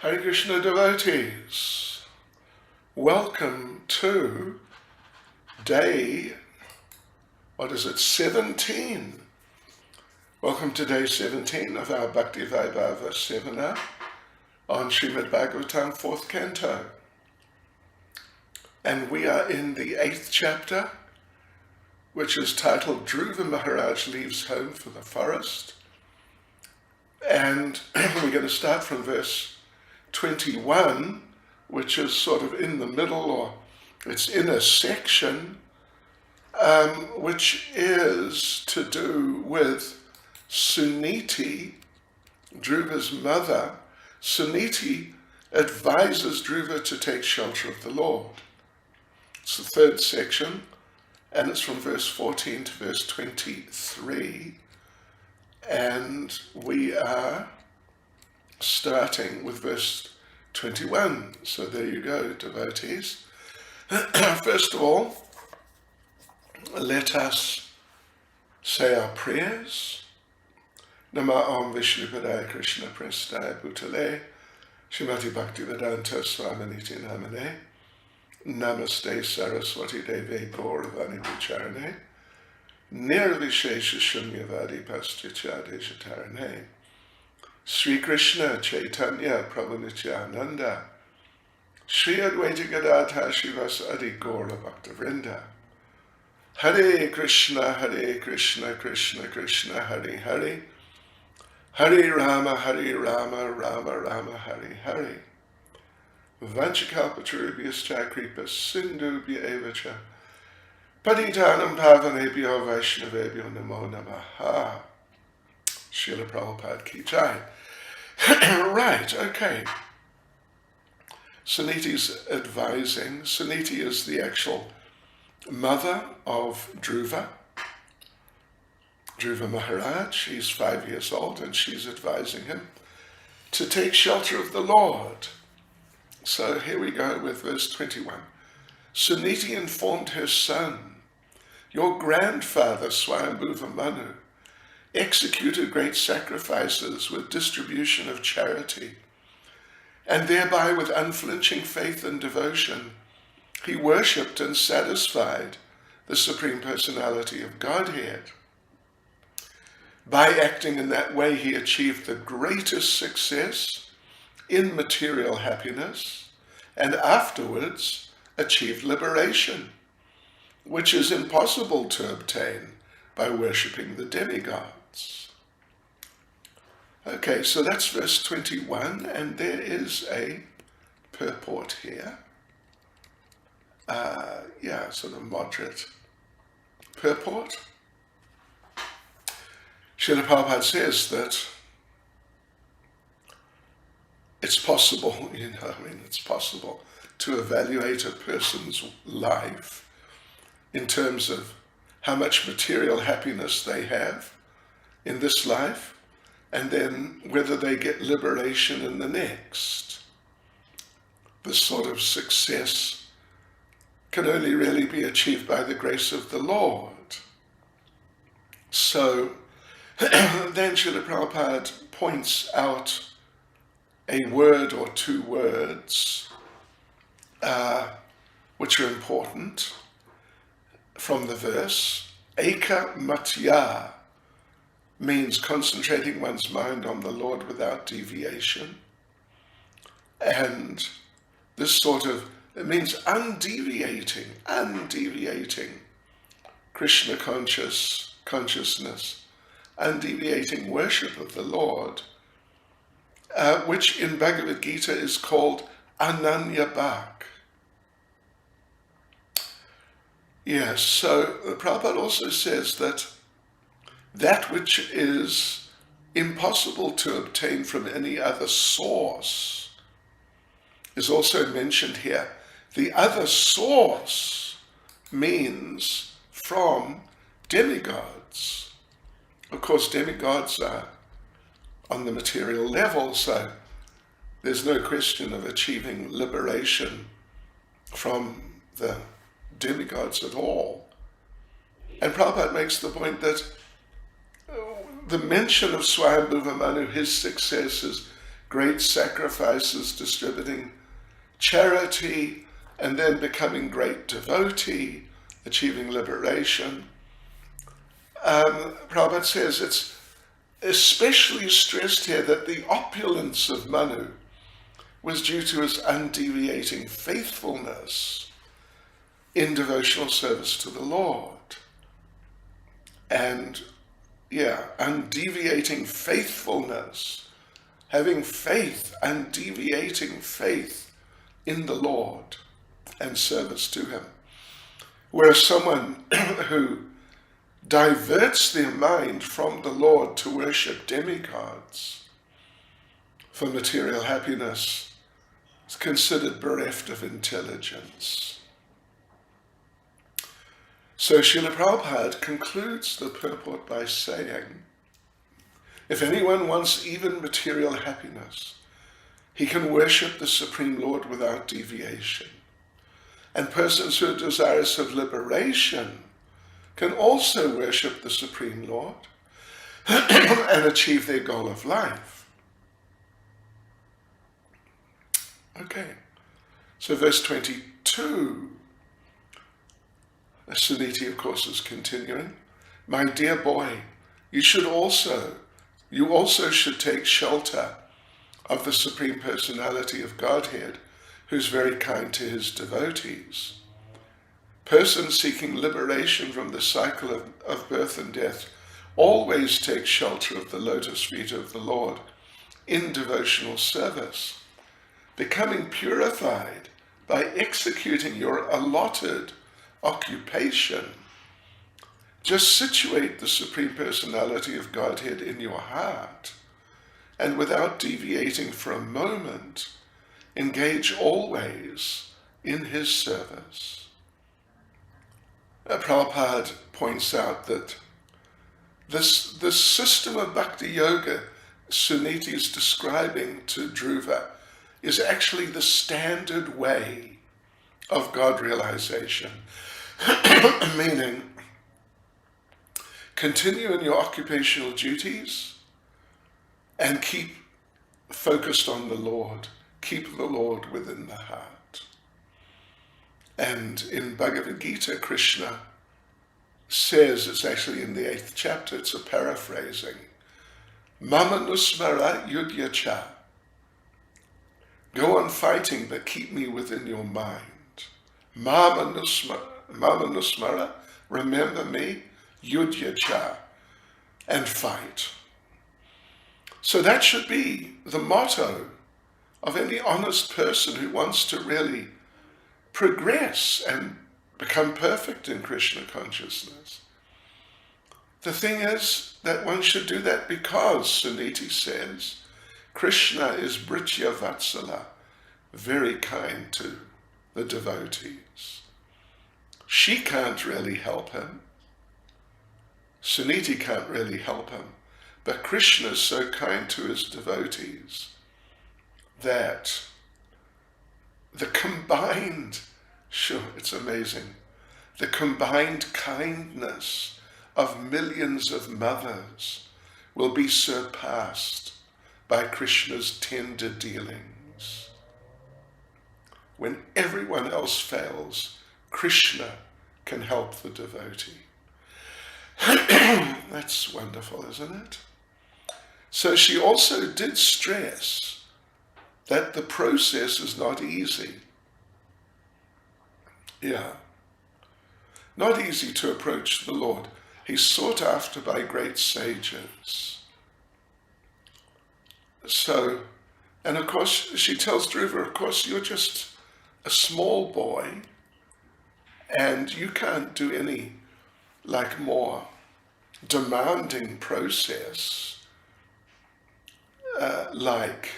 Hare Krishna devotees, welcome to day, 17? Welcome to day 17 of our Bhakti Vaibhava seminar on Srimad Bhagavatam, 4th Canto. And we are in the 8th chapter, which is titled Dhruva Maharaj Leaves Home for the Forest. And we're going to start from verse 21, which is sort of in the middle, or it's in a section, which is to do with Suniti, Dhruva's mother. Suniti advises Dhruva to take shelter of the Lord. It's the third section, and it's from verse 14 to verse 23. And we are starting with verse 21. So there you go, devotees. First of all, let us say our prayers. Nama Om Vishnupadaya Krishna Prestaya Bhutale Srimati Bhakti Vedanta Swaminiti Namane Namaste Saraswati Deve Gauravani Vicharane Nirvishesha Shunyavadi Pastichade Shatarane Sri Krishna Chaitanya Prabhu Nityananda Sri Advaita Gadadhara Shivas Adi Gaura Bhakta Vrinda Hare Krishna Krishna Krishna Hare Hare Hare Rama Rama Rama Hare Hare Vanchakalpatarubhyascha Kripa Sindhubhya Evacha Patitanam Pavanebhyo Vaishnavebhyo Namo Namaha. Srila Prabhupada ki jai. Right, okay. Suniti's advising. Suniti is the actual mother of Dhruva Maharaj. He's 5 years old, and she's advising him to take shelter of the Lord. So here we go with verse 21. Suniti informed her son, "Your grandfather, Swayambhuva Manu, executed great sacrifices with distribution of charity, and thereby with unflinching faith and devotion, he worshipped and satisfied the Supreme Personality of Godhead. By acting in that way, he achieved the greatest success in material happiness, and afterwards achieved liberation, which is impossible to obtain by worshipping the demigods." Okay, so that's verse 21, and there is a purport here. Sort of moderate purport. Srila Prabhupada says that it's possible, it's possible to evaluate a person's life in terms of how much material happiness they have in this life, and then whether they get liberation in the next. This sort of success can only really be achieved by the grace of the Lord. So then Srila Prabhupada points out a word or two words which are important from the verse. Eka matya means concentrating one's mind on the Lord without deviation. And this it means undeviating Krishna consciousness, undeviating worship of the Lord, which in Bhagavad Gita is called Ananya Bhak. Yes, so Prabhupada also says that which is impossible to obtain from any other source is also mentioned here. The other source means from demigods. Of course, demigods are on the material level, so there's no question of achieving liberation from the demigods at all. And Prabhupada makes the point that the mention of Swayambhuva Manu, his success, is great sacrifices, distributing charity, and then becoming great devotee, achieving liberation. Prabhupada says it's especially stressed here that the opulence of Manu was due to his undeviating faithfulness in devotional service to the Lord. And undeviating faithfulness, having faith, undeviating faith in the Lord and service to him. Whereas someone who diverts their mind from the Lord to worship demigods for material happiness is considered bereft of intelligence. So Srila Prabhupada concludes the purport by saying, if anyone wants even material happiness, he can worship the Supreme Lord without deviation. And persons who are desirous of liberation can also worship the Supreme Lord and achieve their goal of life. Okay, so verse 22, Suniti, of course, is continuing. My dear boy, you also should take shelter of the Supreme Personality of Godhead, who's very kind to his devotees. Persons seeking liberation from the cycle of birth and death always take shelter of the lotus feet of the Lord in devotional service, becoming purified by executing your allotted occupation. Just situate the Supreme Personality of Godhead in your heart, and without deviating for a moment, engage always in his service. Prabhupada points out that this system of bhakti yoga Suniti is describing to Dhruva is actually the standard way of God realization, meaning continue in your occupational duties and keep focused on the Lord. Keep the Lord within the heart. And in Bhagavad Gita, Krishna says, it's actually in the 8th chapter, it's a paraphrasing, Mama nusmara yudhyacha. Go on fighting, but keep me within your mind. Mama nusmara, remember me, yudhyacha, and fight. So that should be the motto of any honest person who wants to really progress and become perfect in Krishna consciousness. The thing is that one should do that because, Suniti says, Krishna is Britya Vatsala, very kind to the devotees. She can't really help him. Suniti can't really help him. But Krishna is so kind to his devotees that the combined, it's amazing, the combined kindness of millions of mothers will be surpassed by Krishna's tender dealings. When everyone else fails, Krishna can help the devotee. That's wonderful, isn't it? So she also did stress that the process is not easy. Not easy to approach the Lord. He's sought after by great sages. So, and of course, she tells Dhruva, of course, you're just a small boy, and you can't do any, more demanding process, like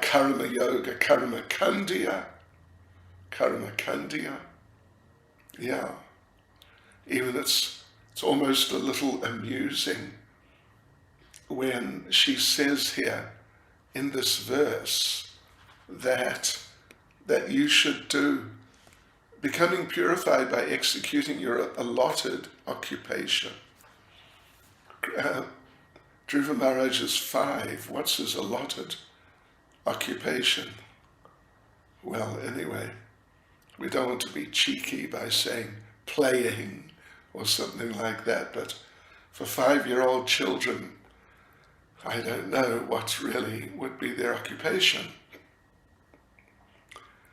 karma yoga, karma kandya. Even it's almost a little amusing when she says here in this verse that you should do becoming purified by executing your allotted occupation. Dhruva Maharaj is 5. What's his allotted occupation? Well, anyway, we don't want to be cheeky by saying playing or something like that, but for 5-year-old children, I don't know what really would be their occupation.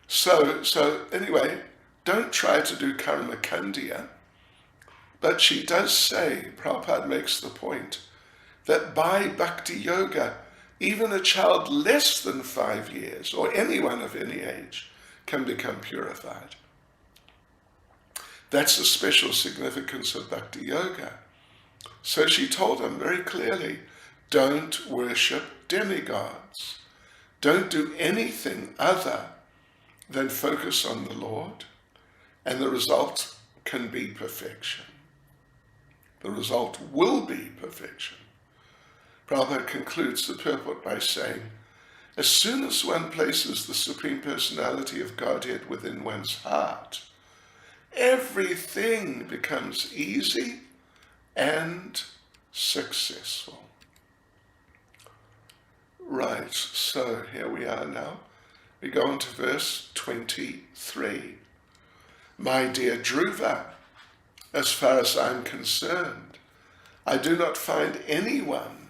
So anyway, don't try to do karma kandya, but she does say, Prabhupada makes the point, that by bhakti yoga, even a child less than 5 years, or anyone of any age, can become purified. That's the special significance of bhakti yoga. So she told him very clearly, don't worship demigods. Don't do anything other than focus on the Lord, and the result can be perfection. The result will be perfection. Prabhupada concludes the purport by saying, as soon as one places the Supreme Personality of Godhead within one's heart, everything becomes easy and successful. Right, so here we are now. We go on to verse 23. My dear Dhruva, as far as I'm concerned, I do not find anyone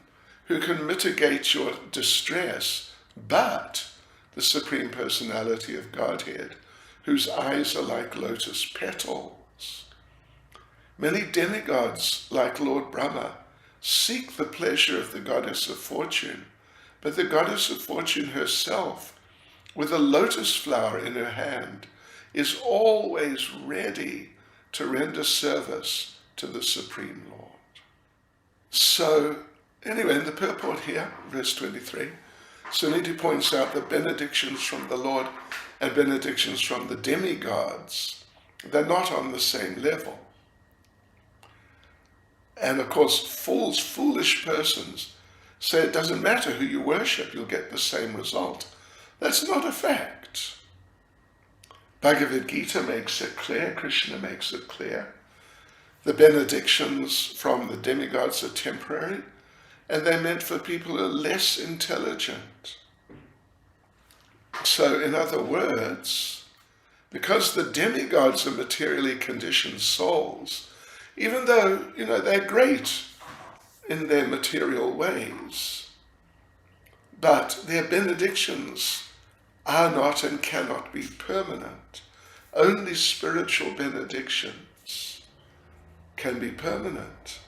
who can mitigate your distress but the Supreme Personality of Godhead, whose eyes are like lotus petals. Many demigods, like Lord Brahma, seek the pleasure of the Goddess of Fortune, but the Goddess of Fortune herself, with a lotus flower in her hand, is always ready to render service to the Supreme Lord. So, anyway, in the purport here, verse 23, Suniti points out that benedictions from the Lord and benedictions from the demigods, they're not on the same level. And of course, foolish persons say it doesn't matter who you worship, you'll get the same result. That's not a fact. Bhagavad Gita makes it clear, Krishna makes it clear. The benedictions from the demigods are temporary, and they're meant for people who are less intelligent. So, in other words, because the demigods are materially conditioned souls, even though, they're great in their material ways, but their benedictions are not and cannot be permanent. Only spiritual benedictions can be permanent.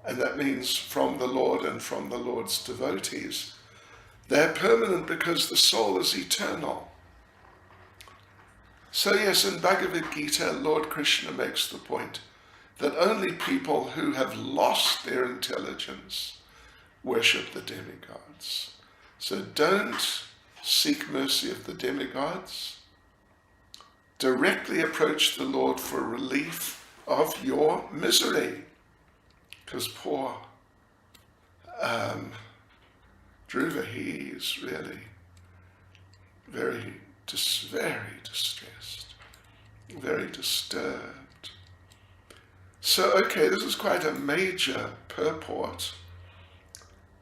And that means from the Lord and from the Lord's devotees. They're permanent because the soul is eternal. So yes, in Bhagavad Gita, Lord Krishna makes the point that only people who have lost their intelligence worship the demigods. So don't seek mercy of the demigods. Directly approach the Lord for relief of your misery. Because poor Dhruva, he is really very distressed, very disturbed. So, okay, this is quite a major purport.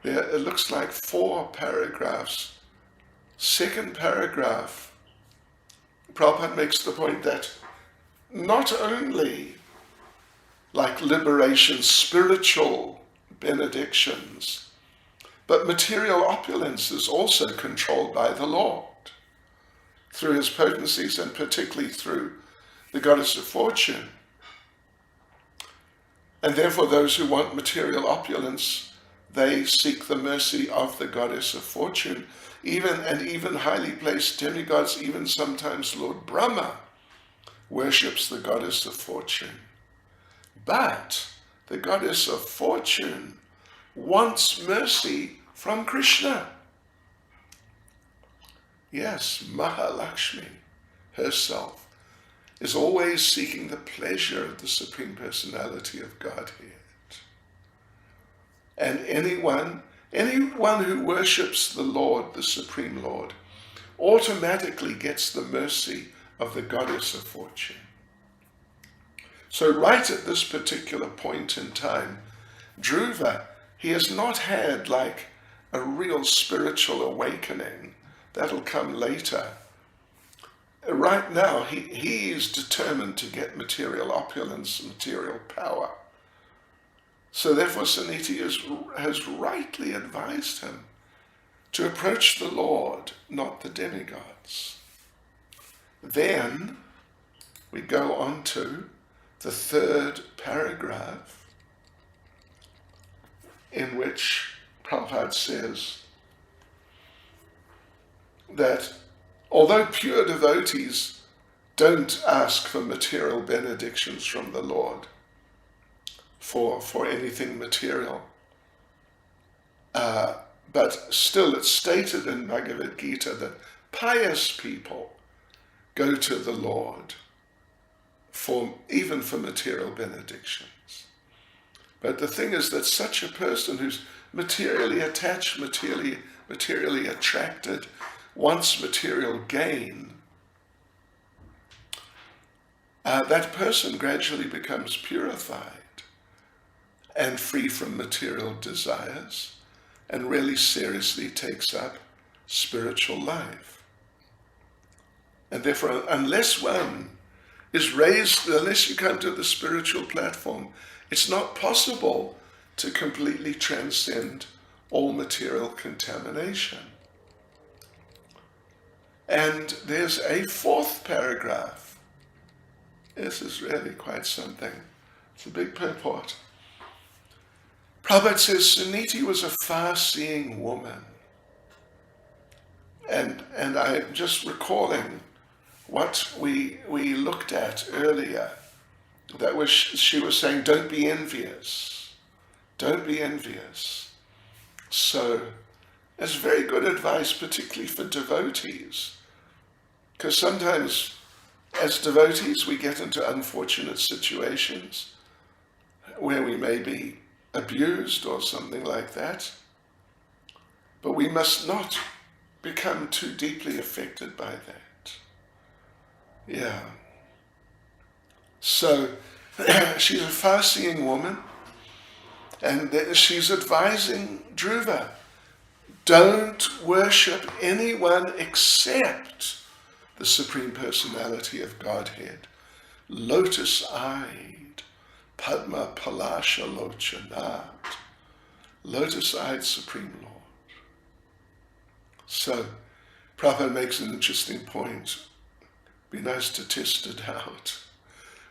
It looks like 4 paragraphs. Second paragraph, Prabhupada makes the point that not only like liberation, spiritual benedictions, but material opulence is also controlled by the Lord through his potencies and particularly through the Goddess of Fortune. And therefore those who want material opulence, they seek the mercy of the Goddess of Fortune. Even highly placed demigods, even sometimes Lord Brahma, worships the Goddess of Fortune. But the Goddess of Fortune wants mercy from Krishna. Yes, Mahalakshmi herself is always seeking the pleasure of the Supreme Personality of Godhead. And anyone who worships the Lord, the Supreme Lord, automatically gets the mercy of the Goddess of Fortune. So right at this particular point in time, Dhruva he has not had like a real spiritual awakening. That'll come later. Right now, he is determined to get material opulence, material power. So therefore, Suniti has rightly advised him to approach the Lord, not the demigods. Then we go on to the third paragraph, in which Prabhupada says that although pure devotees don't ask for material benedictions from the Lord for anything material, but still it's stated in Bhagavad Gita that pious people go to the Lord even for material benedictions. But the thing is that such a person who's materially attached, materially attracted, wants material gain, that person gradually becomes purified and free from material desires, and really seriously takes up spiritual life. And therefore, unless one is raised, unless you come to the spiritual platform, it's not possible to completely transcend all material contamination. And there's a fourth paragraph. This is really quite something. It's a big purport. Prabhupada says Suniti was a far-seeing woman. And I'm just recalling what we looked at earlier. That was, she was saying, don't be envious. Don't be envious. So, that's very good advice, particularly for devotees. Because sometimes, as devotees, we get into unfortunate situations where we may be abused or something like that. But we must not become too deeply affected by that. Yeah. So, she's a far-seeing woman, and she's advising Dhruva, don't worship anyone except the Supreme Personality of Godhead, lotus-eyed, Padma Palasha Lochanat, lotus-eyed Supreme Lord. So, Prabhupada makes an interesting point. Be nice to test it out.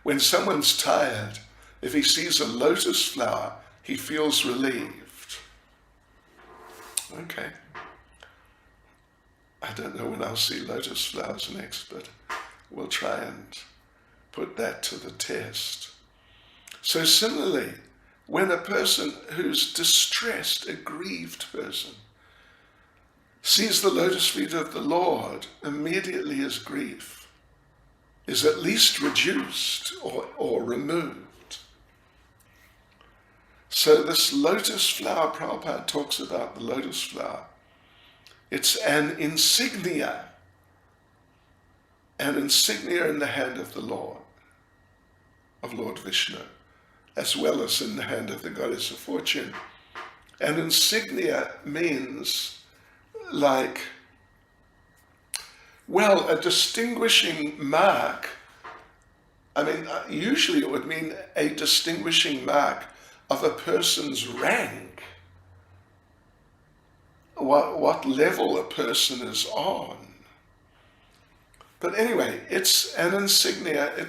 When someone's tired, if he sees a lotus flower, he feels relieved. Okay. I don't know when I'll see lotus flowers next, but we'll try and put that to the test. So similarly, when a person who's distressed, a grieved person, sees the lotus feet of the Lord, immediately his grief is at least reduced or removed. So this lotus flower, Prabhupada talks about the lotus flower. It's an insignia in the hand of the Lord, of Lord Vishnu, as well as in the hand of the goddess of fortune. An insignia means like, well, a distinguishing mark. I mean, usually it would mean a distinguishing mark of a person's rank, what level a person is on. But anyway, it's an insignia.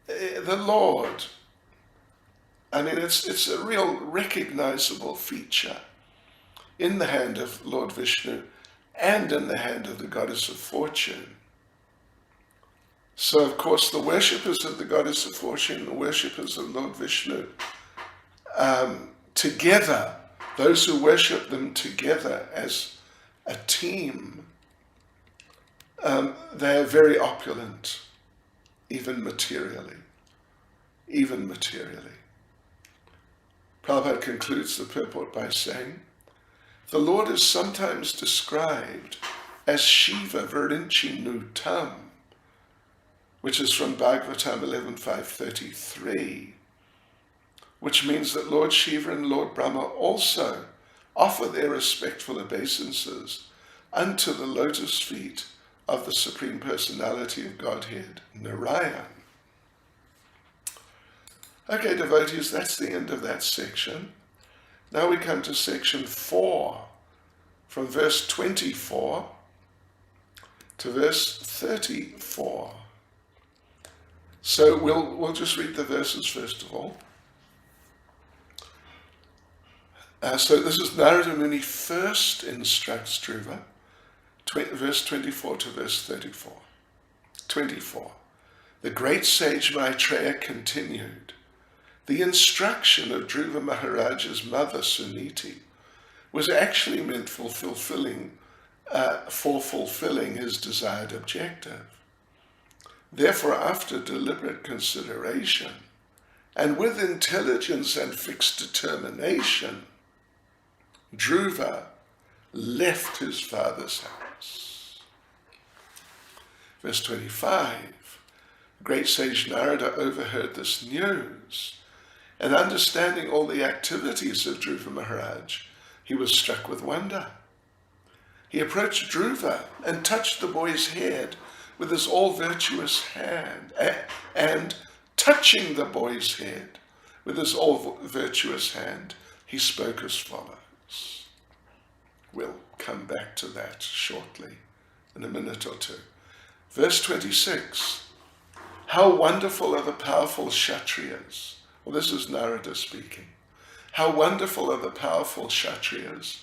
The Lord, I mean, it's a real recognizable feature in the hand of Lord Vishnu and in the hand of the goddess of fortune. So, of course, the worshippers of the goddess of fortune, the worshippers of Lord Vishnu, together, those who worship them together as a team, they are very opulent, even materially. Prabhupada concludes the purport by saying, the Lord is sometimes described as Shiva Virinchi Nutam, which is from Bhagavatam 11.533, which means that Lord Shiva and Lord Brahma also offer their respectful obeisances unto the lotus feet of the Supreme Personality of Godhead, Narayan. Okay, devotees, that's the end of that section. Now we come to section 4, from verse 24 to verse 34. So we'll just read the verses first of all. So this is Narada Muni first instructs Dhruva, verse 24 to verse 34. 24. The great sage Maitreya continued. The instruction of Dhruva Maharaja's mother Suniti was actually meant for fulfilling his desired objective. Therefore, after deliberate consideration, and with intelligence and fixed determination, Dhruva left his father's house. Verse 25, great sage Narada overheard this news, and understanding all the activities of Dhruva Maharaj, he was struck with wonder. He approached Dhruva and touched the boy's head with his all-virtuous hand, and touching the boy's head with his all-virtuous hand, he spoke as follows. We'll come back to that shortly, in a minute or two. Verse 26, how wonderful are the powerful Kshatriyas. Well, this is Narada speaking. How wonderful are the powerful Kshatriyas.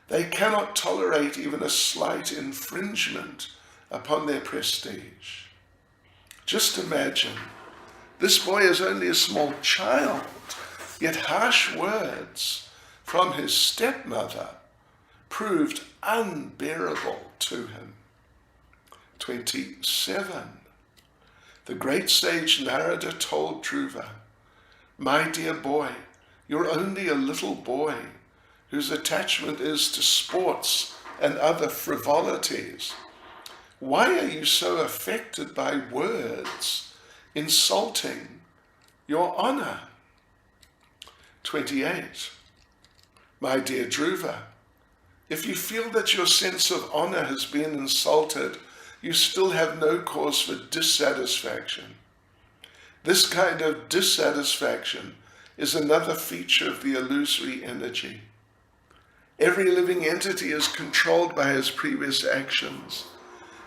They cannot tolerate even a slight infringement upon their prestige. Just imagine, this boy is only a small child, yet harsh words from his stepmother proved unbearable to him. 27. The great sage Narada told Dhruva, my dear boy, you're only a little boy whose attachment is to sports and other frivolities. Why are you so affected by words insulting your honor? 28. My dear Dhruva, if you feel that your sense of honor has been insulted, you still have no cause for dissatisfaction. This kind of dissatisfaction is another feature of the illusory energy. Every living entity is controlled by his previous actions,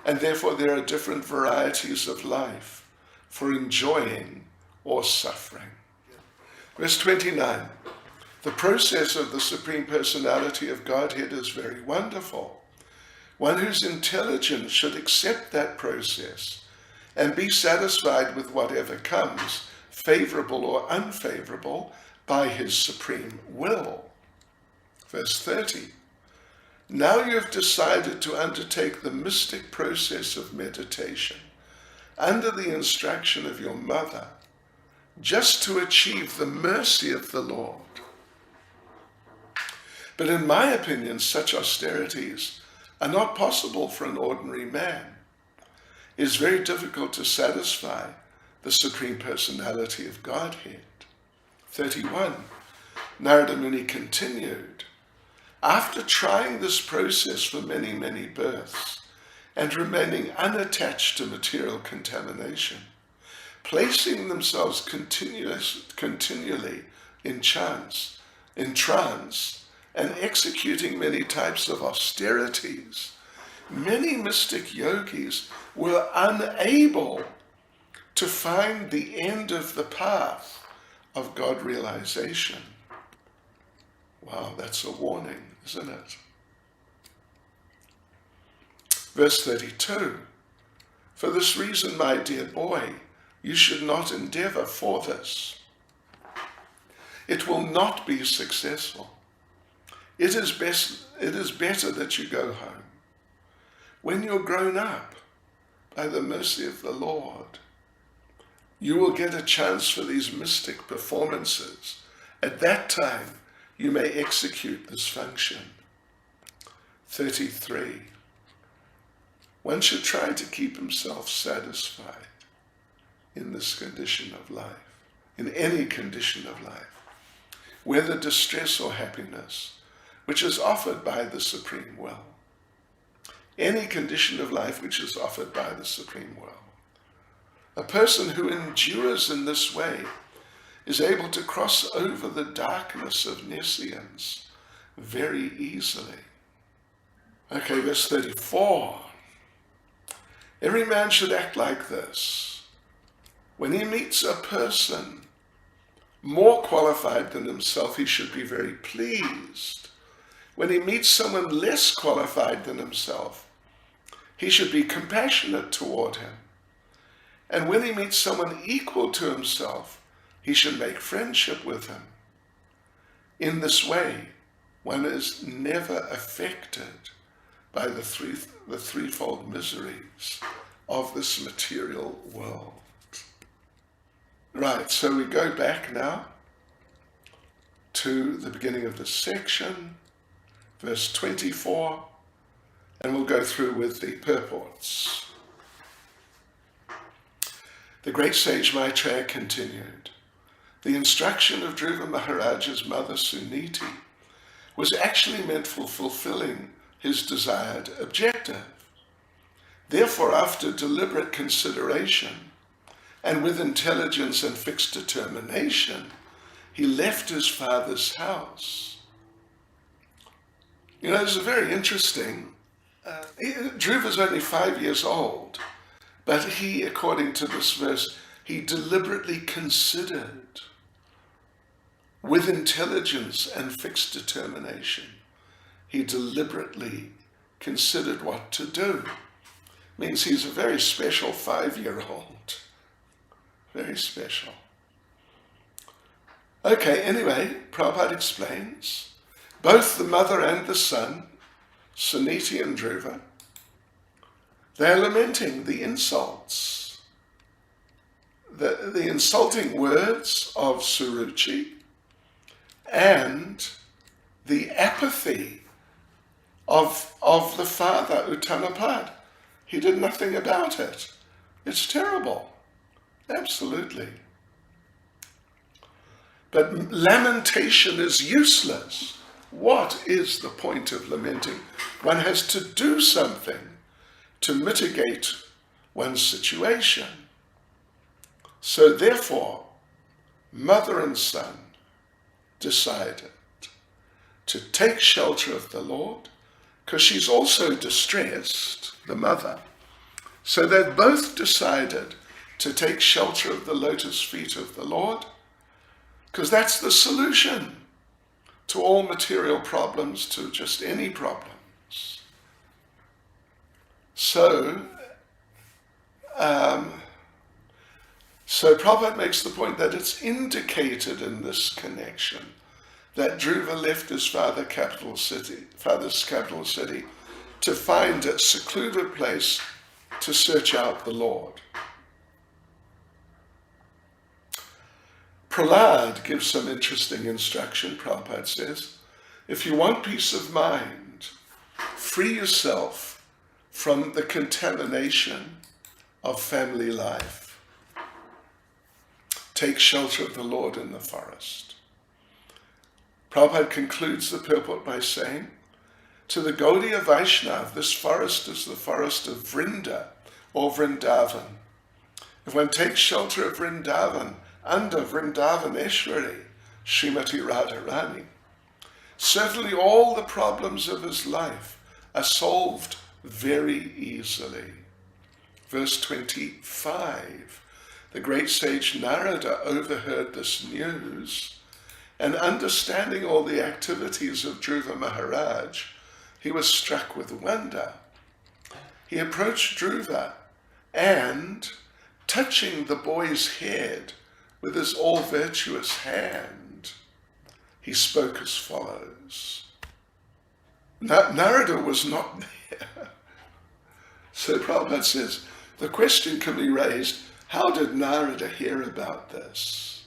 and therefore there are different varieties of life for enjoying or suffering. Verse 29. The process of the Supreme Personality of Godhead is very wonderful. One who's intelligent should accept that process and be satisfied with whatever comes, favorable or unfavorable, by his supreme will. Verse 30. Now you have decided to undertake the mystic process of meditation under the instruction of your mother, just to achieve the mercy of the Lord. But in my opinion, such austerities are not possible for an ordinary man. It is very difficult to satisfy the Supreme Personality of Godhead. 31. Narada Muni continued, after trying this process for many, many births and remaining unattached to material contamination, placing themselves continually in trance, and executing many types of austerities, many mystic yogis were unable to find the end of the path of God realization. Wow, that's a warning, isn't it? Verse 32. For this reason, my dear boy, you should not endeavor for this. It will not be successful. It is better that you go home. When you're grown up, by the mercy of the Lord, you will get a chance for these mystic performances. At that time, you may execute this function. 33. One should try to keep himself satisfied in this condition of life, in any condition of life. whether distress or happiness, which is offered by the Supreme Will. Any condition of life which is offered by the Supreme Will. A person who endures in this way is able to cross over the darkness of nescience very easily. Okay, verse 34. Every man should act like this. When he meets a person more qualified than himself, he should be very pleased. When he meets someone less qualified than himself, he should be compassionate toward him. And when he meets someone equal to himself, he should make friendship with him. In this way, one is never affected by the threefold miseries of this material world. Right, so we go back now to the beginning of this section, verse 24, and we'll go through with the purports. The great sage Maitreya continued, the instruction of Dhruva Maharaj's mother Suniti was actually meant for fulfilling his desired objective. Therefore, after deliberate consideration, and with intelligence and fixed determination, he left his father's house. You know, this is very interesting. Dhruva's only 5 years old, but he, according to this verse, he deliberately considered with intelligence and fixed determination. He deliberately considered what to do. Means he's a very special 5-year-old. Very special. Okay, anyway, Prabhupada explains, both the mother and the son, Suniti and Dhruva, they're lamenting the insults, the insulting words of Suruchi, and the apathy of the father, Uttanapad. He did nothing about it. It's terrible. Absolutely. But lamentation is useless. What is the point of lamenting? One has to do something to mitigate one's situation. So therefore, mother and son decided to take shelter of the Lord, because she's also distressed, the mother. So they've both decided to take shelter of the lotus feet of the Lord, because that's the solution to all material problems, to just any problems. So Prabhupada makes the point that it's indicated in this connection that Dhruva left his father's capital city, to find a secluded place to search out the Lord. Prahlad gives some interesting instruction. Prabhupada says, if you want peace of mind, free yourself from the contamination of family life. Take shelter of the Lord in the forest. Prabhupada concludes the purport by saying, to the Gaudiya Vaishnav, this forest is the forest of Vrinda, or Vrindavan. If one takes shelter of Vrindavan, under Vrindavaneshwari, Srimati Radharani, certainly all the problems of his life are solved very easily. Verse 25, the great sage Narada overheard this news, and understanding all the activities of Dhruva Maharaj, he was struck with wonder. He approached Dhruva and, touching the boy's head with his all-virtuous hand, he spoke as follows. Narada was not there. So Prabhupada says, the question can be raised, how did Narada hear about this?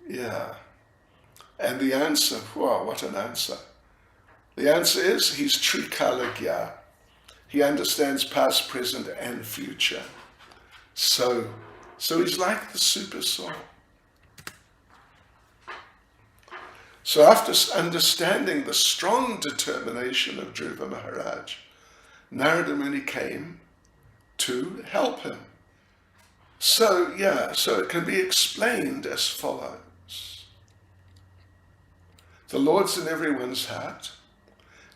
Yeah. And the answer, wow, what an answer. The answer is, he's Trikalagya. He understands past, present, and future. So he's like the super soul. So after understanding the strong determination of Dhruva Maharaj, Narada Muni came to help him. So it can be explained as follows. The Lord's in everyone's heart.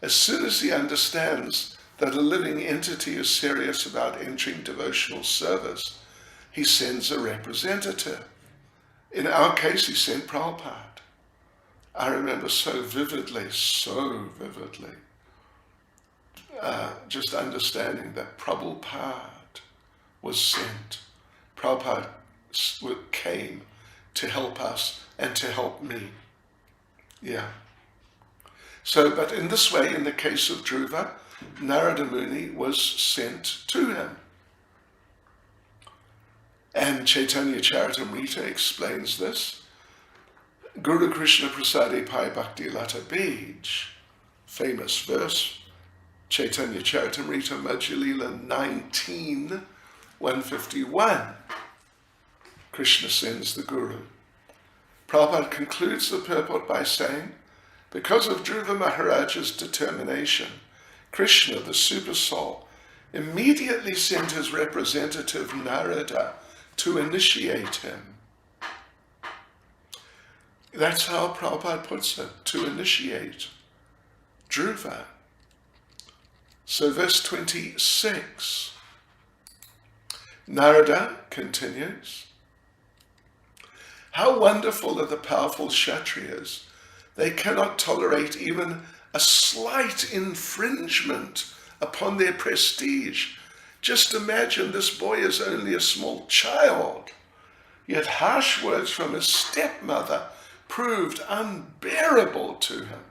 As soon as he understands that a living entity is serious about entering devotional service, he sends a representative. In our case, he sent Prabhupada. I remember so vividly, just understanding that Prabhupada was sent. Prabhupada came to help us and to help me. Yeah. So, but in this way, in the case of Dhruva, Narada Muni was sent to him. And Chaitanya Charitamrita explains this. Guru Krishna Prasade Pai Bhakti Lata Bij, famous verse, Chaitanya Charitamrita Madhya-lila 19, 151. Krishna sends the Guru. Prabhupada concludes the purport by saying, because of Dhruva Maharaj's determination, Krishna, the Super Soul, immediately sent his representative Narada to initiate him. That's how Prabhupada puts it, to initiate Dhruva. So verse 26, Narada continues, how wonderful are the powerful Kshatriyas. They cannot tolerate even a slight infringement upon their prestige. Just imagine this boy is only a small child, yet harsh words from his stepmother proved unbearable to him.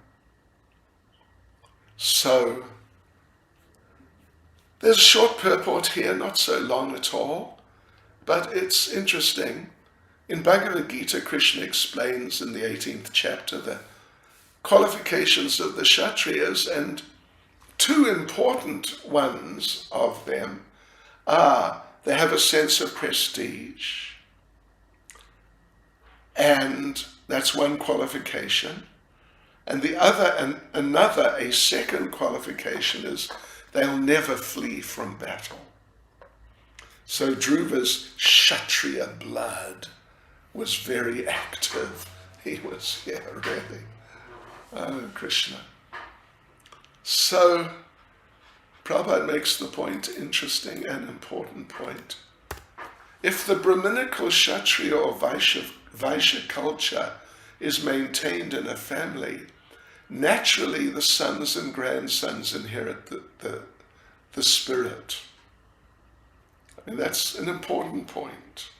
So, there's a short purport here, not so long at all, but it's interesting. In Bhagavad Gita, Krishna explains in the 18th chapter the qualifications of the Kshatriyas, and two important ones of them are they have a sense of prestige, and that's one qualification. And the other, a second qualification is they'll never flee from battle. So Dhruva's Kshatriya blood was very active. He was, really. Oh, Krishna. So Prabhupada makes the point, interesting and important point. If the Brahminical Kshatriya or Vaishya culture is maintained in a family, naturally the sons and grandsons inherit the spirit. I mean, that's an important point.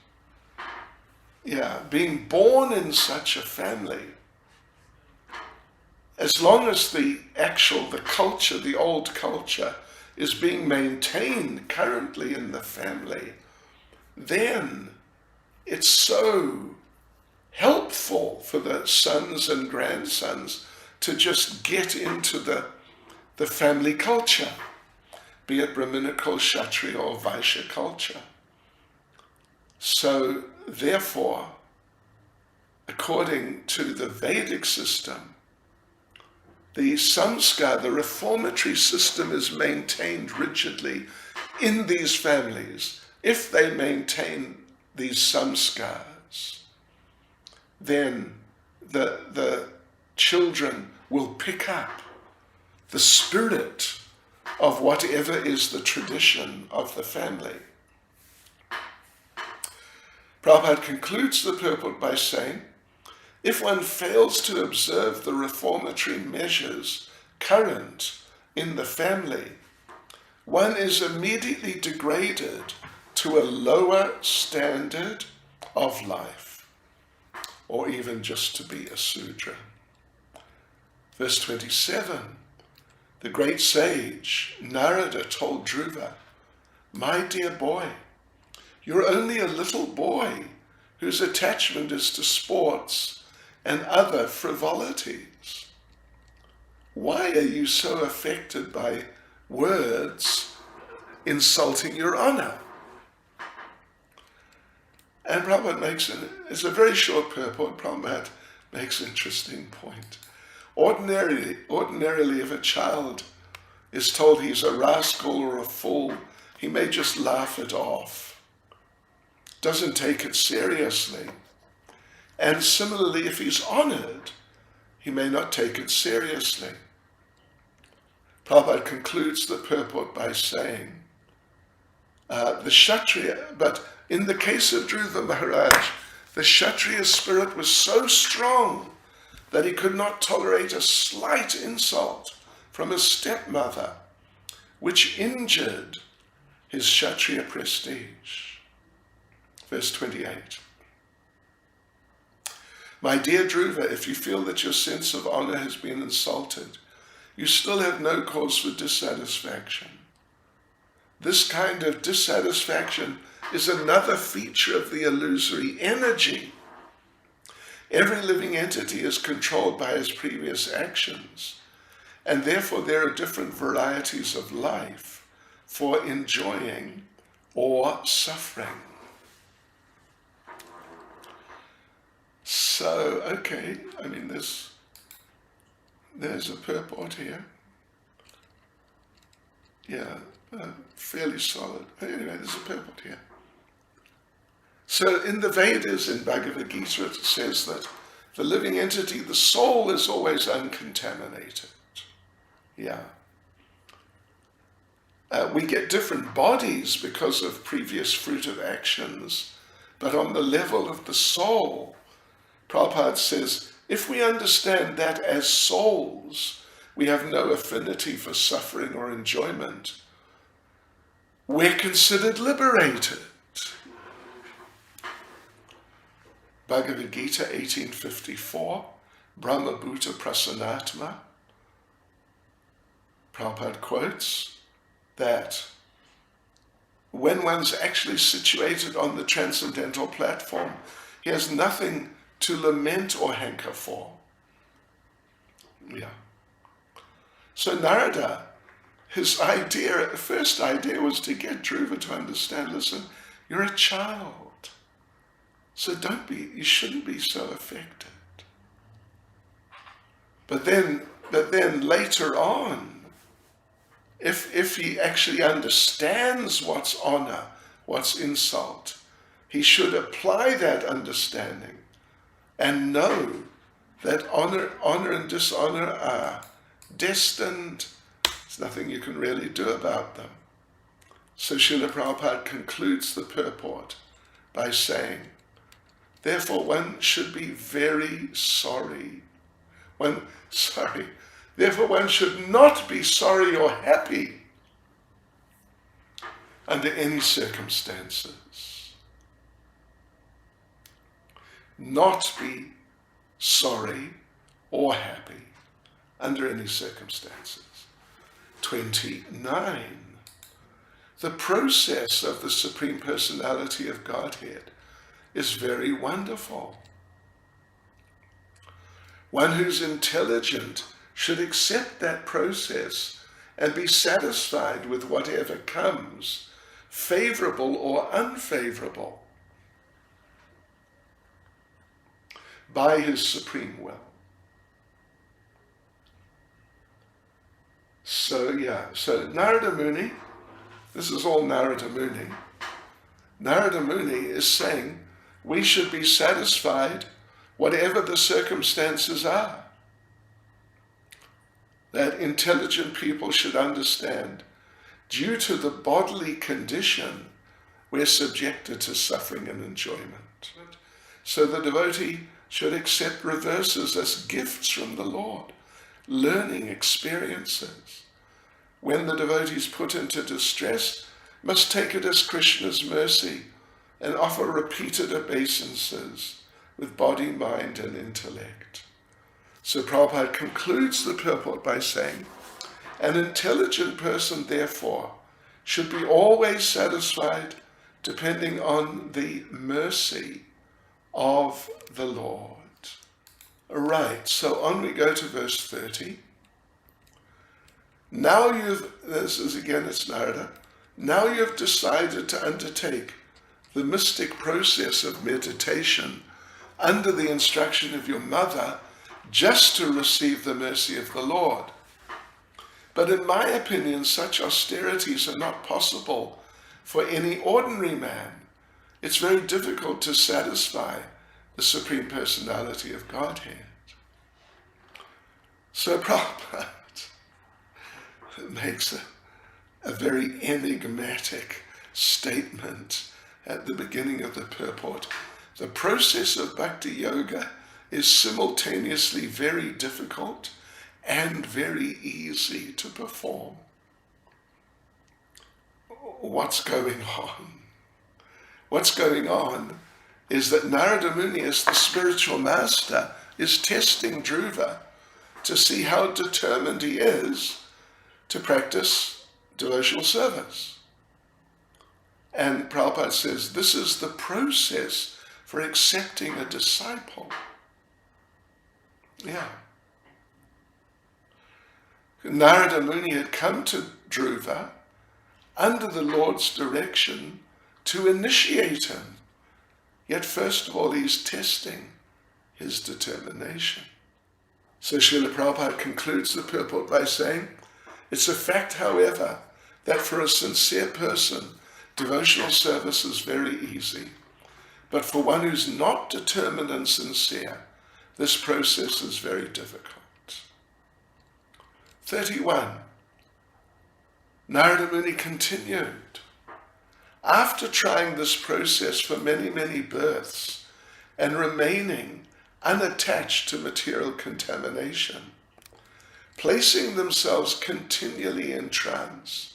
Yeah, being born in such a family, as long as the culture, the old culture, is being maintained currently in the family, then it's so helpful for the sons and grandsons to just get into the family culture, be it Brahminical, Kshatriya or Vaishya culture. So therefore, according to the Vedic system, the samskar, the reformatory system, is maintained rigidly in these families. If they maintain these samskars, then the children will pick up the spirit of whatever is the tradition of the family. Prabhupada concludes the purport by saying, if one fails to observe the reformatory measures current in the family, one is immediately degraded to a lower standard of life, or even just to be a Sudra. Verse 27, the great sage Narada told Dhruva, my dear boy, you're only a little boy whose attachment is to sports and other frivolities. Why are you so affected by words insulting your honor? And Prabhupada it's a very short purport. Prabhupada makes an interesting point. Ordinarily, if a child is told he's a rascal or a fool, he may just laugh it off, doesn't take it seriously. And similarly, if he's honored, he may not take it seriously. Prabhupada concludes the purport by saying, the Kshatriya, but in the case of Dhruva Maharaj, the Kshatriya spirit was so strong that he could not tolerate a slight insult from his stepmother, which injured his Kshatriya prestige. Verse 28. My dear Dhruva, if you feel that your sense of honor has been insulted, you still have no cause for dissatisfaction. This kind of dissatisfaction is another feature of the illusory energy. Every living entity is controlled by his previous actions, and therefore there are different varieties of life for enjoying or suffering. So, okay, I mean, there's a purport here. Yeah, fairly solid. Anyway, there's a purport here. So in the Vedas, in Bhagavad Gita, it says that the living entity, the soul, is always uncontaminated. Yeah. We get different bodies because of previous fruitive actions, but on the level of the soul, Prabhupada says, if we understand that as souls, we have no affinity for suffering or enjoyment, we're considered liberated. Bhagavad Gita 1854, Brahma Bhuta Prasanatma. Prabhupada quotes that when one's actually situated on the transcendental platform, he has nothing to lament or hanker for. Yeah. So Narada, his first idea was to get Dhruva to understand, listen, you're a child. So you shouldn't be so affected. But then later on, if he actually understands what's honor, what's insult, he should apply that understanding and know that honor and dishonor are destined. There's nothing you can really do about them. So Srila Prabhupada concludes the purport by saying, therefore one should be very sorry. Therefore one should not be sorry or happy under any circumstances. Not be sorry or happy under any circumstances. 29. The process of the Supreme Personality of Godhead is very wonderful. One who's intelligent should accept that process and be satisfied with whatever comes, favorable or unfavorable, by his supreme will. So Narada Muni, this is all Narada Muni. Narada Muni is saying we should be satisfied whatever the circumstances are. That intelligent people should understand, due to the bodily condition, we're subjected to suffering and enjoyment. So the devotee should accept reverses as gifts from the Lord, learning experiences. When the devotee is put into distress, must take it as Krishna's mercy and offer repeated obeisances with body, mind, and intellect. So Prabhupada concludes the purport by saying, an intelligent person, therefore, should be always satisfied depending on the mercy of the Lord. Right, so on we go to verse 30. Now it's Narada, now you've decided to undertake the mystic process of meditation under the instruction of your mother just to receive the mercy of the Lord. But in my opinion, such austerities are not possible for any ordinary man. It's very difficult to satisfy the Supreme Personality of Godhead. So Prabhupada makes a very enigmatic statement at the beginning of the purport. The process of Bhakti Yoga is simultaneously very difficult and very easy to perform. What's going on? What's going on is that Narada Muni, as the spiritual master, is testing Dhruva to see how determined he is to practice devotional service. And Prabhupada says this is the process for accepting a disciple. Yeah. Narada Muni had come to Dhruva under the Lord's direction to initiate him. Yet first of all, he's testing his determination. So Srila Prabhupada concludes the purport by saying, it's a fact, however, that for a sincere person, devotional service is very easy. But for one who's not determined and sincere, this process is very difficult. 31. Narada Muni continued. After trying this process for many, many births and remaining unattached to material contamination, placing themselves continually in trance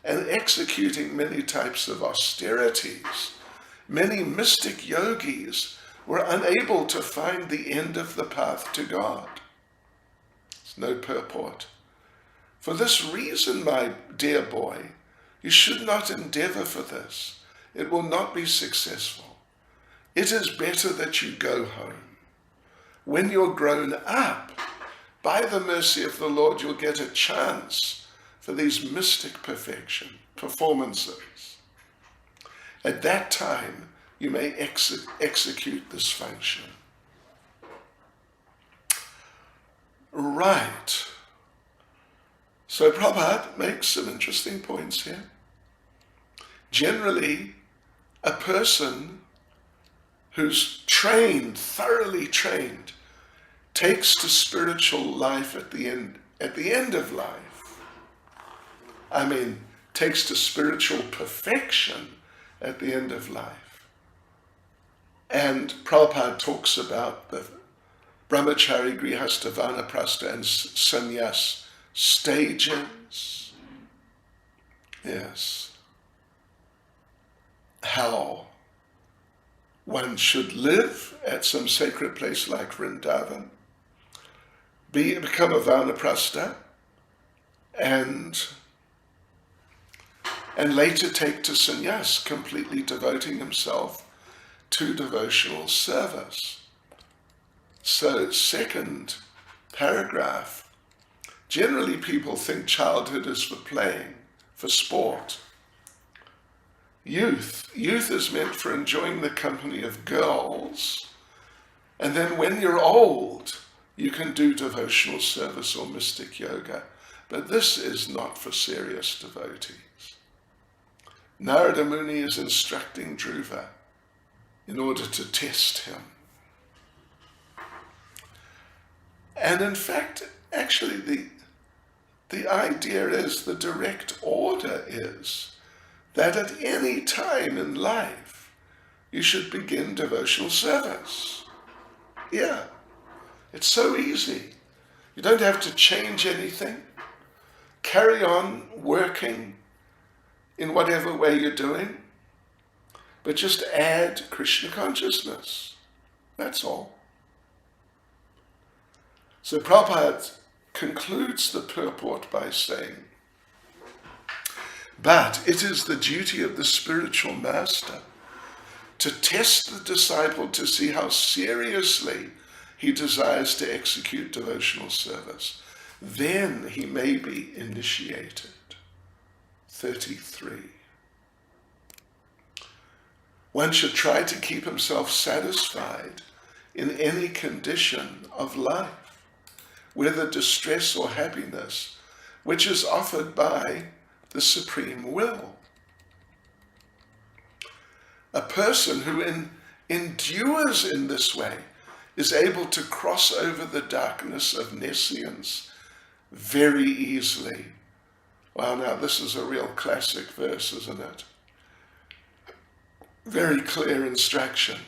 and executing many types of austerities, many mystic yogis were unable to find the end of the path to God. It's no purport. For this reason, my dear boy, you should not endeavor for this. It will not be successful. It is better that you go home. When you're grown up, by the mercy of the Lord, you'll get a chance for these mystic performances. At that time, you may execute this function. Right. So Prabhupada makes some interesting points here. Generally, a person who's trained, thoroughly trained, takes to spiritual life at the end of life. I mean, takes to spiritual perfection at the end of life. And Prabhupada talks about the brahmachari, grihastha, vanaprastha, and sannyas stages. Yes. How one should live at some sacred place like Vrindavan, become a vanaprastha, and later take to sannyas, completely devoting himself to devotional service. So, second paragraph, generally people think childhood is for playing, for sport. Youth is meant for enjoying the company of girls, and then when you're old, you can do devotional service or mystic yoga. But this is not for serious devotees. Narada Muni is instructing Dhruva in order to test him. And in fact, actually the idea is, the direct order is, that at any time in life, you should begin devotional service. Yeah, it's so easy. You don't have to change anything. Carry on working in whatever way you're doing, but just add Krishna consciousness. That's all. So Prabhupada concludes the purport by saying, but it is the duty of the spiritual master to test the disciple to see how seriously he desires to execute devotional service. Then he may be initiated. 33. One should try to keep himself satisfied in any condition of life, whether distress or happiness, which is offered by the supreme will. A person who endures in this way is able to cross over the darkness of nescience very easily. Well, now this is a real classic verse, isn't it? Very clear instruction.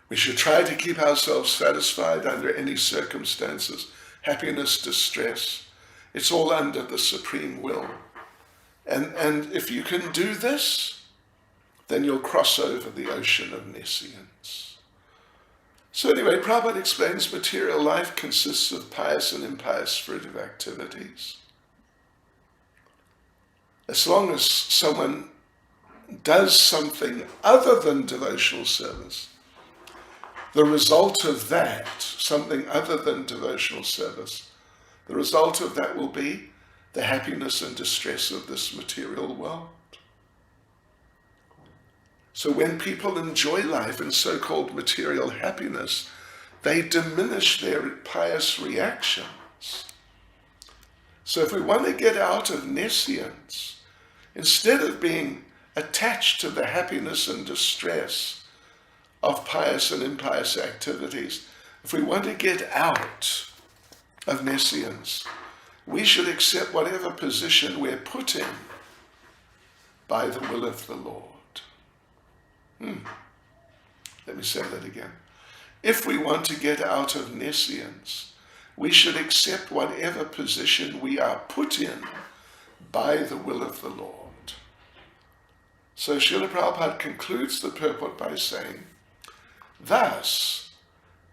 We should try to keep ourselves satisfied under any circumstances, happiness, distress. It's all under the supreme will. And if you can do this, then you'll cross over the ocean of nescience. So anyway, Prabhupada explains material life consists of pious and impious fruitive activities. As long as someone does something other than devotional service, the result of that, something other than devotional service, the result of that will be the happiness and distress of this material world. So when people enjoy life in so-called material happiness, they diminish their pious reactions. So if we want to get out of nescience, instead of being attached to the happiness and distress of pious and impious activities, if we want to get out of nescience, we should accept whatever position we're put in by the will of the Lord. Let me say that again. If we want to get out of nescience, we should accept whatever position we are put in by the will of the Lord. So Srila Prabhupada concludes the purport by saying, thus,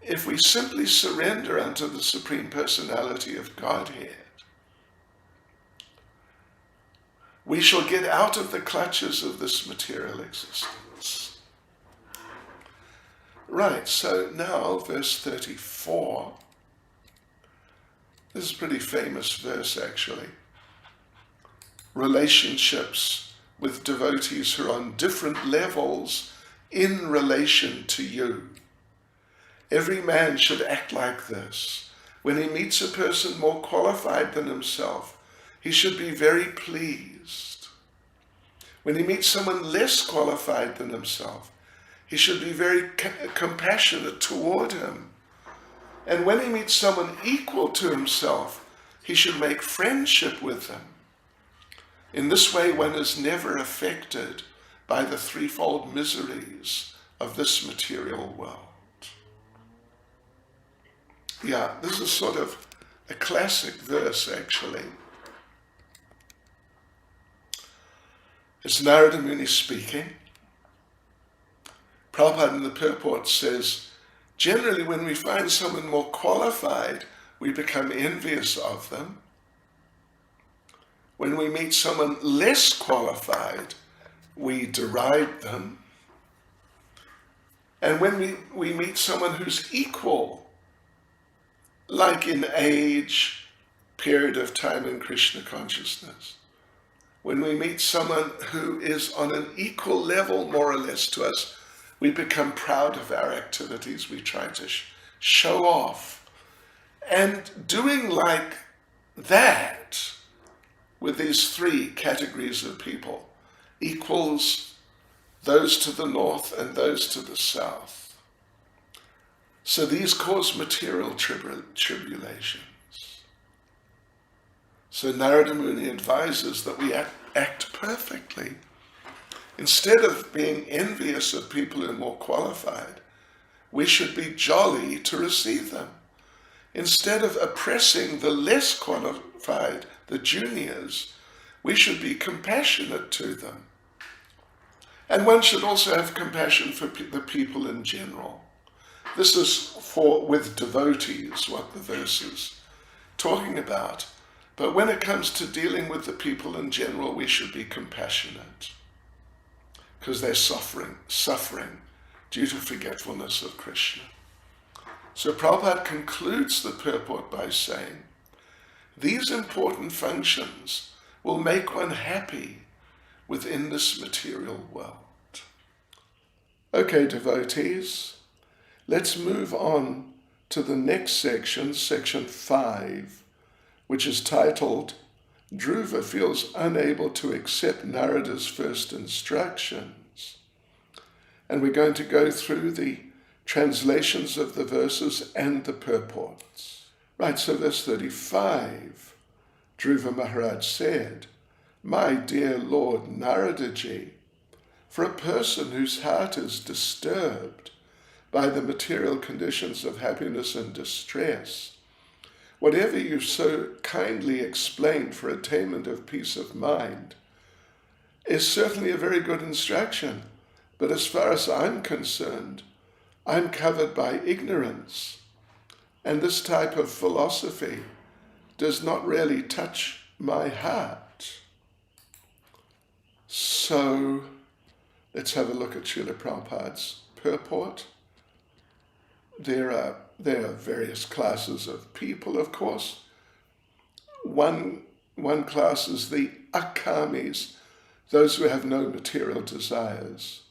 if we simply surrender unto the Supreme Personality of Godhead, we shall get out of the clutches of this material existence. Right, so now verse 34. This is a pretty famous verse actually. Relationships with devotees who are on different levels in relation to you. Every man should act like this. When he meets a person more qualified than himself, he should be very pleased. When he meets someone less qualified than himself, he should be very compassionate toward him. And when he meets someone equal to himself, he should make friendship with them. In this way, one is never affected by the threefold miseries of this material world. Yeah, this is sort of a classic verse, actually. It's Narada Muni speaking. Prabhupada in the purport says, generally when we find someone more qualified, we become envious of them. When we meet someone less qualified, we deride them. And when we meet someone who's equal, like in age, period of time in Krishna consciousness, when we meet someone who is on an equal level, more or less, to us, we become proud of our activities. We try to show off. And doing like that with these three categories of people equals those to the north and those to the south. So these cause material tribulations. So Narada Muni advises that we act perfectly. Instead of being envious of people who are more qualified, we should be jolly to receive them. Instead of oppressing the less qualified, the juniors, we should be compassionate to them. And one should also have compassion for the people in general. This is with devotees, what the verse is talking about. But when it comes to dealing with the people in general, we should be compassionate, because they're suffering due to forgetfulness of Krishna. So Prabhupada concludes the purport by saying, these important functions will make one happy within this material world. Okay, devotees, let's move on to the next section, section 5, which is titled, Dhruva feels unable to accept Narada's first instructions. And we're going to go through the translations of the verses and the purports. Right, so verse 35, Dhruva Maharaj said, "My dear Lord Naradaji, for a person whose heart is disturbed by the material conditions of happiness and distress, whatever you so kindly explained for attainment of peace of mind is certainly a very good instruction, but as far as I'm concerned, I'm covered by ignorance, and this type of philosophy does not really touch my heart." So let's have a look at Srila Prabhupada's purport. There are various classes of people, of course. One class is the akamis, those who have no material desires.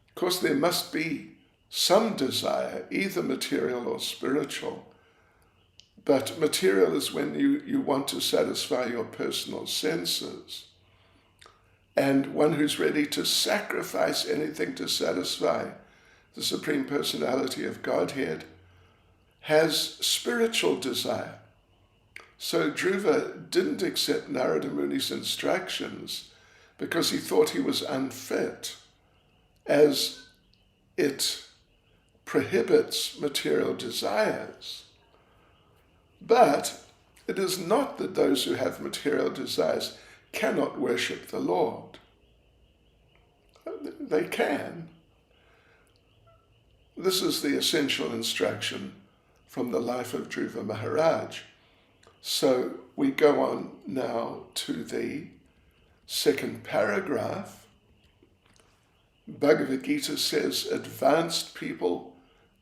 Of course, there must be some desire, either material or spiritual. But material is when you want to satisfy your personal senses. And one who's ready to sacrifice anything to satisfy the Supreme Personality of Godhead has spiritual desire. So Dhruva didn't accept Narada Muni's instructions because he thought he was unfit, as it prohibits material desires. But it is not that those who have material desires cannot worship the Lord. They can. This is the essential instruction from the life of Dhruva Maharaj. So we go on now to the second paragraph. Bhagavad Gita says advanced people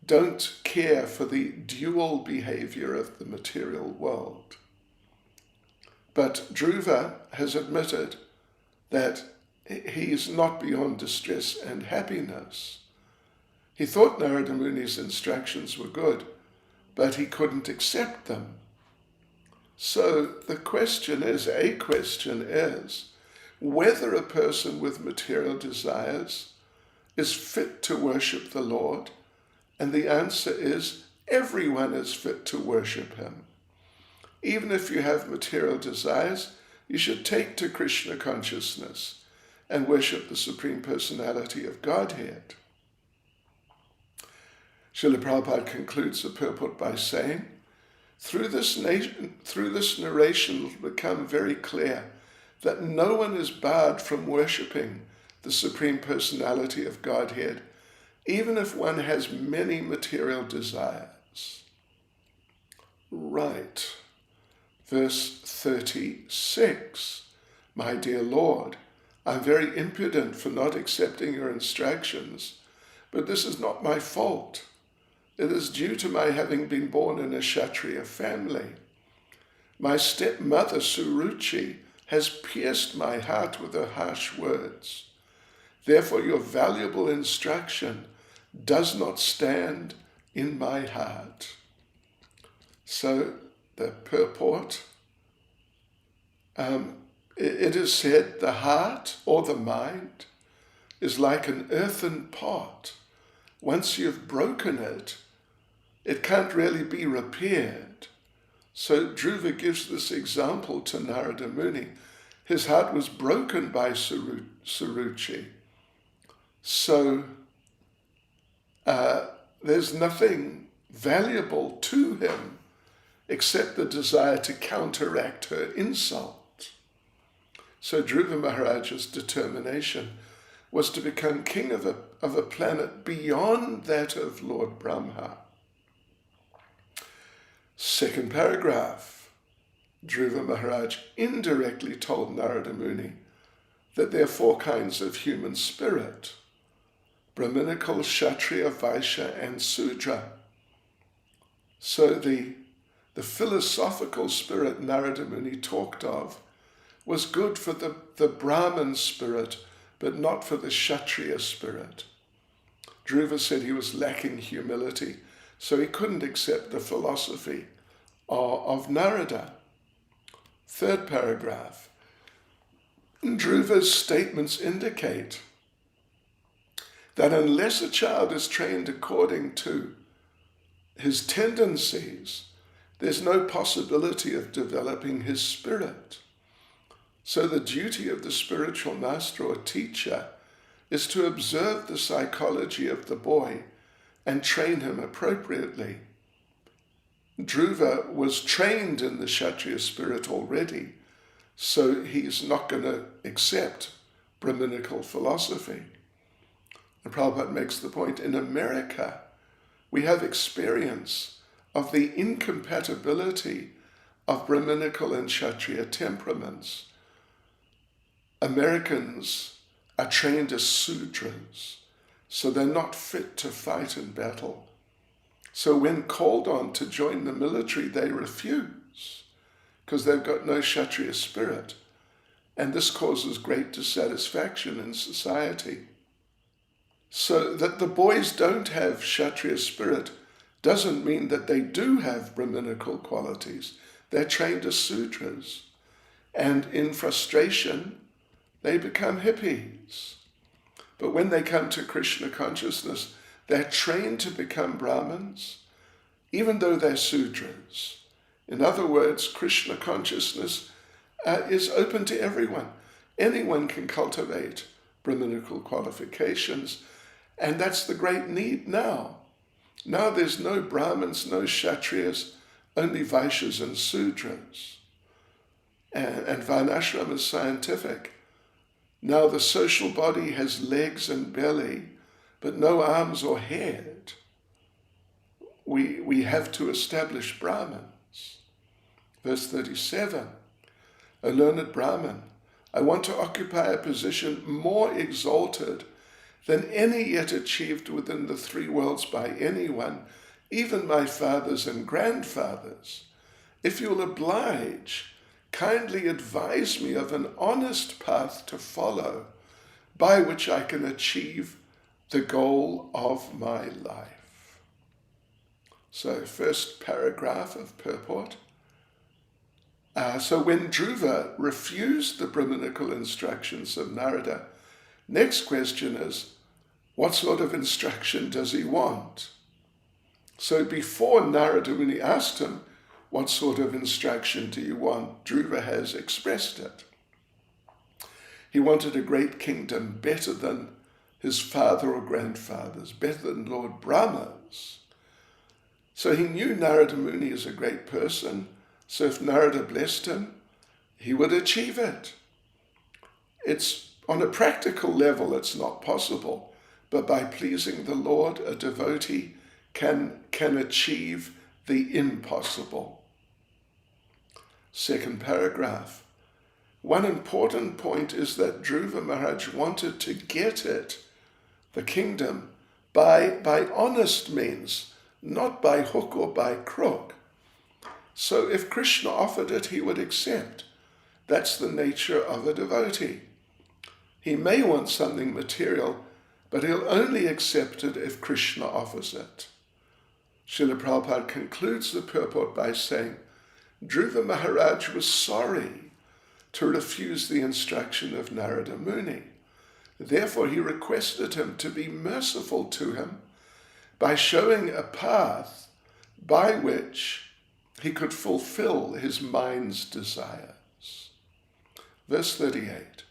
don't care for the dual behavior of the material world. But Dhruva has admitted that he is not beyond distress and happiness. He thought Narada Muni's instructions were good, but he couldn't accept them. So the question is whether a person with material desires is fit to worship the Lord, and the answer is everyone is fit to worship him. Even if you have material desires, you should take to Krishna consciousness and worship the Supreme Personality of Godhead. Srila Prabhupada concludes the purport by saying, through this narration it will become very clear that no one is barred from worshipping the Supreme Personality of Godhead, even if one has many material desires. Right. Verse 36, "My dear Lord, I'm very impudent for not accepting your instructions, but this is not my fault. It is due to my having been born in a Kshatriya family. My stepmother Suruchi has pierced my heart with her harsh words. Therefore your valuable instruction does not stand in my heart." So the purport, it is said the heart or the mind is like an earthen pot. Once you've broken it, it can't really be repaired. So Dhruva gives this example to Narada Muni. His heart was broken by Suruchi. So there's nothing valuable to him except the desire to counteract her insult. So Dhruva Maharaj's determination was to become king of a planet beyond that of Lord Brahma. Second paragraph, Dhruva Maharaj indirectly told Narada Muni that there are four kinds of human spirit: Brahminical, Kshatriya, Vaishya, and Sudra. So the philosophical spirit Narada Muni talked of was good for the Brahman spirit, but not for the Kshatriya spirit. Dhruva said he was lacking humility, so he couldn't accept the philosophy of Narada. Third paragraph. Dhruva's statements indicate that unless a child is trained according to his tendencies, there's no possibility of developing his spirit. So the duty of the spiritual master or teacher is to observe the psychology of the boy and train him appropriately. Dhruva was trained in the Kshatriya spirit already, so he's not going to accept Brahminical philosophy. And Prabhupada makes the point, in America, we have experience of the incompatibility of Brahminical and Kshatriya temperaments. Americans are trained as Sudras, so they're not fit to fight in battle. So when called on to join the military, they refuse, because they've got no Kshatriya spirit. And this causes great dissatisfaction in society. So that the boys don't have Kshatriya spirit doesn't mean that they do have Brahminical qualities. They're trained as Sudras. And in frustration, they become hippies. But when they come to Krishna consciousness, they're trained to become Brahmins, even though they're Sudras. In other words, Krishna consciousness is open to everyone. Anyone can cultivate Brahminical qualifications, and that's the great need now. Now there's no Brahmins, no Kshatriyas, only Vaishyas and Sudras. And Varnashram is scientific. Now the social body has legs and belly, but no arms or head. We have to establish Brahmins. Verse 37, O learned Brahmin, I want to occupy a position more exalted than any yet achieved within the three worlds by anyone, even my fathers and grandfathers. If you'll oblige, kindly advise me of an honest path to follow, by which I can achieve the goal of my life. So, first paragraph of purport. So when Dhruva refused the Brahminical instructions of Narada, next question is, what sort of instruction does he want? So before Narada Muni asked him, what sort of instruction do you want? Dhruva has expressed it. He wanted a great kingdom better than his father or grandfathers, better than Lord Brahma's. So he knew Narada Muni is a great person, so if Narada blessed him, he would achieve it. It's on a practical level, it's not possible, but by pleasing the Lord, a devotee can achieve the impossible. Second paragraph. One important point is that Dhruva Maharaj wanted to get it, the kingdom, by honest means, not by hook or by crook. So if Krishna offered it, he would accept. That's the nature of a devotee. He may want something material, but he'll only accept it if Krishna offers it. Srila Prabhupada concludes the purport by saying, Dhruva Maharaj was sorry to refuse the instruction of Narada Muni. Therefore he requested him to be merciful to him by showing a path by which he could fulfill his mind's desires. Verse 38,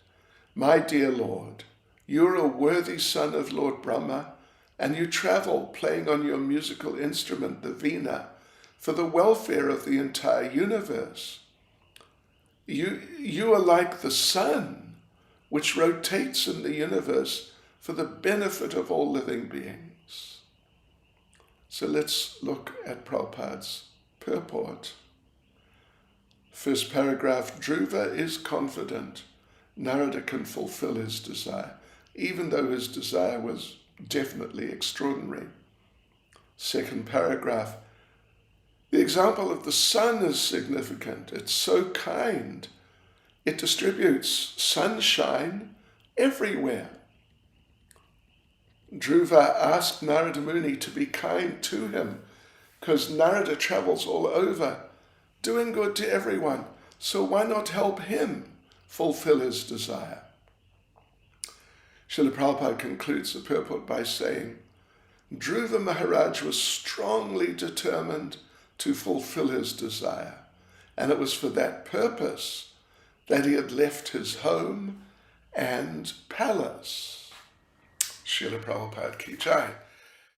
My dear Lord, you are a worthy son of Lord Brahma, and you travel playing on your musical instrument, the veena, for the welfare of the entire universe. You are like the sun, which rotates in the universe for the benefit of all living beings. So let's look at Prabhupada's purport. First paragraph, Dhruva is confident Narada can fulfill his desire, even though his desire was definitely extraordinary. Second paragraph, the example of the sun is significant. It's so kind. It distributes sunshine everywhere. Dhruva asked Narada Muni to be kind to him, because Narada travels all over, doing good to everyone, so why not help him fulfill his desire? Srila Prabhupada concludes the purport by saying, Dhruva Maharaj was strongly determined to fulfill his desire, and it was for that purpose that he had left his home and palace. Srila Prabhupada ki jai.